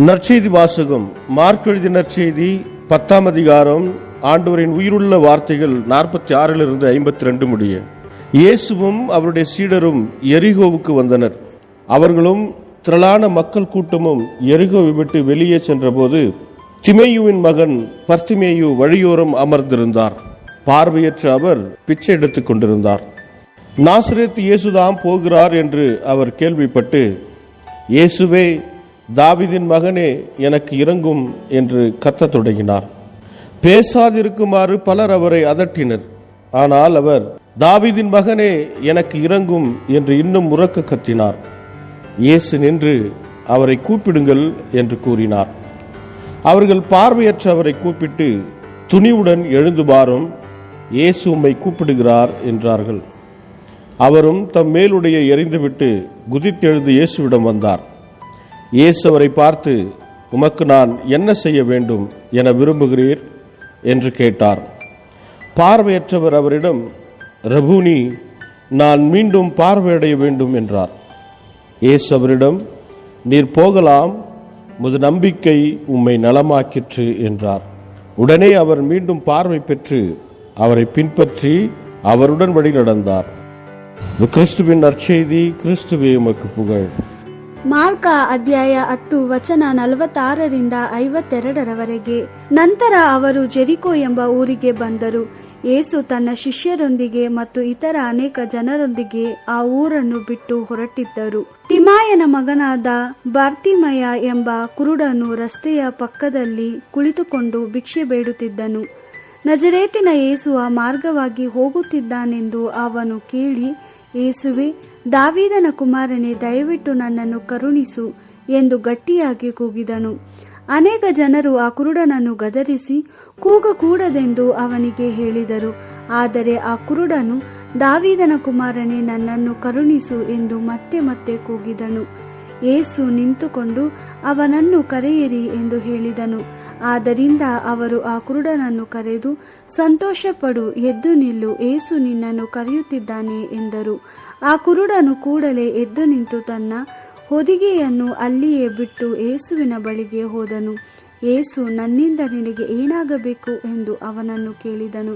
நற்செய்தி வாசகம். மார்க் எழுதிய நற்செய்தி 10ஆம் அதிகாரம். ஆண்டவரின் உயிருள்ள வார்த்தைகள் 46 52 முடிய. இயேசுவும் அவருடைய சீடரும் எரிகோவுக்கு வந்தனர். அவர்களும் திரளான மக்கள் கூட்டமும் எரிகோவை விட்டு வெளியே சென்றபோது திமேயுவின் மகன் பர்த்திமேயு வழியோரம் அமர்ந்திருந்தார். பார்வையற்ற அவர் பிச்சை எடுத்துக் கொண்டிருந்தார். நாசரேத்து இயேசுதாம் போகிறார் என்று அவர் கேள்விப்பட்டு, இயேசுவே, தாவீதின் மகனே, எனக்கு இரங்கும் என்று கத்தத் தொடங்கினார். பேசாதிருக்குமாறு பலர் அவரை அதட்டினர். ஆனால் அவர், தாவீதின் மகனே, எனக்கு இரங்கும் என்று இன்னும் உரக்க கத்தினார். இயேசு நின்று, அவரை கூப்பிடுங்கள் என்று கூறினார். அவர்கள் பார்வையற்ற அவரை கூப்பிட்டு, துணிவுடன் எழுந்து வாரும், இயேசு உம்மை கூப்பிடுகிறார் என்றார்கள். அவரும் தம் மேலுடைய எறிந்துவிட்டு குதித்தெழுந்து இயேசுவிடம் வந்தார். இயேசு அவரை பார்த்து, உமக்கு நான் என்ன செய்ய வேண்டும் என விரும்புகிறீர் என்று கேட்டார். பார்வையற்றவர் அவரிடம், ரபூனி, நான் மீண்டும் பார்வையடைய வேண்டும் என்றார். இயேசு அவரிடம், நீர் போகலாம், உமது நம்பிக்கை உம்மை நலமாக்கிற்று என்றார். உடனே அவர் மீண்டும் பார்வை பெற்று அவரை பின்பற்றி அவருடன் வழி நடந்தார். கிறிஸ்துவின் நற்செய்தி. கிறிஸ்துவே உமக்கு புகழ். ಮಾರ್ಕ ಅಧ್ಯಾಯ 10 ವಚನ 46 52 ನಂತರ ಅವರು ಜೆರಿಕೋ ಎಂಬ ಊರಿಗೆ ಬಂದರು. ಯೇಸು ತನ್ನ ಶಿಷ್ಯರೊಂದಿಗೆ ಮತ್ತು ಇತರ ಅನೇಕ ಜನರೊಂದಿಗೆ ಆ ಊರನ್ನು ಬಿಟ್ಟು ಹೊರಟಿದ್ದರು. ತಿಮಾಯನ ಮಗನಾದ ಬಾರ್ತಿಮಯ ಎಂಬ ಕುರುಡನು ರಸ್ತೆಯ ಪಕ್ಕದಲ್ಲಿ ಕುಳಿತುಕೊಂಡು ಭಿಕ್ಷೆ ಬೇಡುತ್ತಿದ್ದನು. ನಜರೇತಿನ ಯೇಸು ಆ ಮಾರ್ಗವಾಗಿ ಹೋಗುತ್ತಿದ್ದಾನೆಂದು ಅವನು ಕೇಳಿ, ಯೇಸುವೆ, ದಾವೀದನ ಕುಮಾರನೇ, ದಯವಿಟ್ಟು ನನ್ನನ್ನು ಕರುಣಿಸು ಎಂದು ಗಟ್ಟಿಯಾಗಿ ಕೂಗಿದನು. ಅನೇಕ ಜನರು ಆ ಕುರುಡನನ್ನು ಗದರಿಸಿ ಕೂಗಕೂಡದೆಂದು ಅವನಿಗೆ ಹೇಳಿದರು. ಆದರೆ ಆ ಕುರುಡನು, ದಾವೀದನ ಕುಮಾರನೇ, ನನ್ನನ್ನು ಕರುಣಿಸು ಎಂದು ಮತ್ತೆ ಮತ್ತೆ ಕೂಗಿದನು. ಯೇಸು ನಿಂತುಕೊಂಡು ಅವನನ್ನು ಕರೆಯಿರಿ ಎಂದು ಹೇಳಿದನು. ಆದ್ದರಿಂದ ಅವರು ಆ ಕುರುಡನನ್ನು ಕರೆದು, ಸಂತೋಷಪಡು, ಎದ್ದು ನಿಲ್ಲು, ಯೇಸು ನಿನ್ನನ್ನು ಕರೆಯುತ್ತಿದ್ದಾನೆ ಎಂದರು. ಆ ಕುರುಡನು ಕೂಡಲೇ ಎದ್ದು ನಿಂತು ತನ್ನ ಹೊದಿಗೆಯನ್ನು ಅಲ್ಲಿಯೇ ಬಿಟ್ಟು ಯೇಸುವಿನ ಬಳಿಗೆ ಹೋದನು. ಯೇಸು, ನನ್ನಿಂದ ನಿನಗೆ ಏನಾಗಬೇಕು ಎಂದು ಅವನನ್ನು ಕೇಳಿದನು.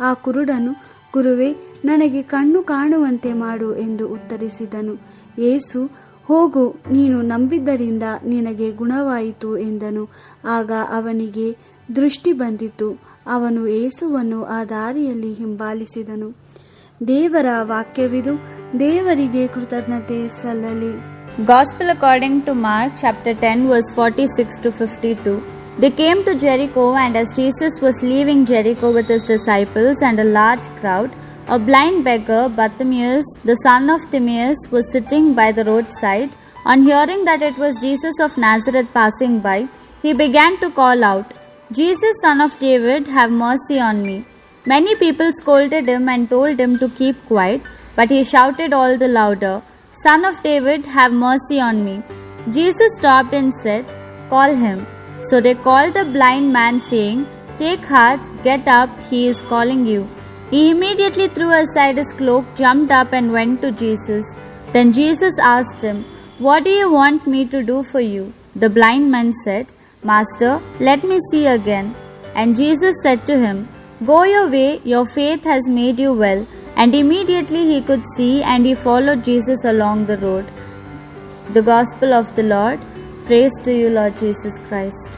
ಆ ಕುರುಡನು, ಗುರುವೇ, ನನಗೆ ಕಣ್ಣು ಕಾಣುವಂತೆ ಮಾಡು ಎಂದು ಉತ್ತರಿಸಿದನು. ಯೇಸು, ಹೋಗು, ನೀನು ನಂಬಿದ್ದರಿಂದ ನಿನಗೆ ಗುಣವಾಯಿತು ಎಂದನು. ಆಗ ಅವನಿಗೆ ದೃಷ್ಟಿ ಬಂದಿತು. ಅವನು ಯೇಸುವನ್ನು ಆ ದಾರಿಯಲ್ಲಿ ಹಿಂಬಾಲಿಸಿದನು. ದೇವರ ವಾಕ್ಯವಿದು. ದೇವರಿಗೆ ಕೃತಜ್ಞತೆ ಸಲ್ಲಲಿ. Gospel according to Mark chapter 10 verse 46 to 52. They came to Jericho, and as Jesus was leaving Jericho with his disciples and a large crowd, a blind beggar, Bartimaeus, the son of Timaeus, was sitting by the roadside. On hearing that it was Jesus of Nazareth passing by, he began to call out, Jesus, son of David, have mercy on me. Many people scolded him and told him to keep quiet, but he shouted all the louder, Son of David, have mercy on me. Jesus stopped and said, Call him. So they called the blind man, saying, Take heart, get up, he is calling you. He immediately threw aside his cloak, jumped up and went to Jesus. Then Jesus asked him, What do you want me to do for you? The blind man said, Master, let me see again. And Jesus said to him, Go your way, your faith has made you well. And immediately he could see, and he followed Jesus along the road. The Gospel of the Lord. Praise to you, Lord Jesus Christ.